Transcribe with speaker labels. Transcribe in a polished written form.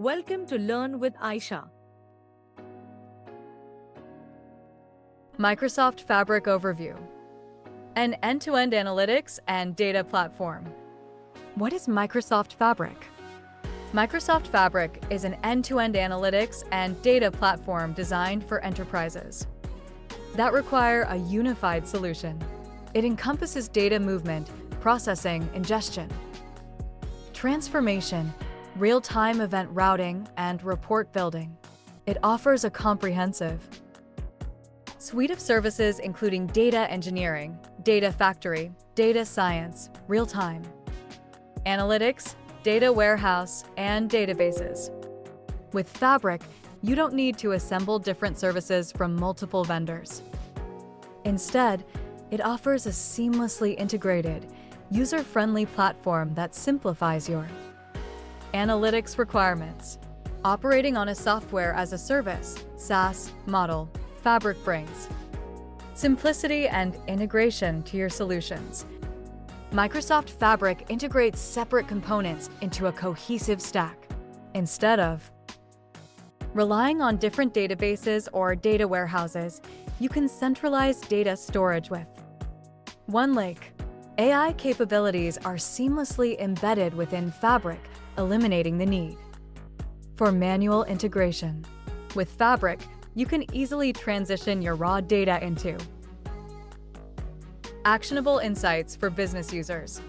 Speaker 1: Welcome to Learn with Aisha.
Speaker 2: Microsoft Fabric Overview. An end-to-end analytics and data platform. What is Microsoft Fabric? Microsoft Fabric is an end-to-end analytics and data platform designed for enterprises that require a unified solution. It encompasses data movement, processing, ingestion, transformation, real-time event routing, and report building. It offers a comprehensive suite of services including data engineering, data factory, data science, real-time analytics, data warehouse, and databases. With Fabric, you don't need to assemble different services from multiple vendors. Instead, it offers a seamlessly integrated, user-friendly platform that simplifies your analytics requirements. Operating on a software-as-a-service (SaaS) model, Fabric brings simplicity and integration to your solutions. Microsoft Fabric integrates separate components into a cohesive stack. Instead of relying on different databases or data warehouses, you can centralize data storage with one lake. AI capabilities are seamlessly embedded within Fabric, eliminating the need for manual integration. With Fabric, you can easily transition your raw data into actionable insights for business users.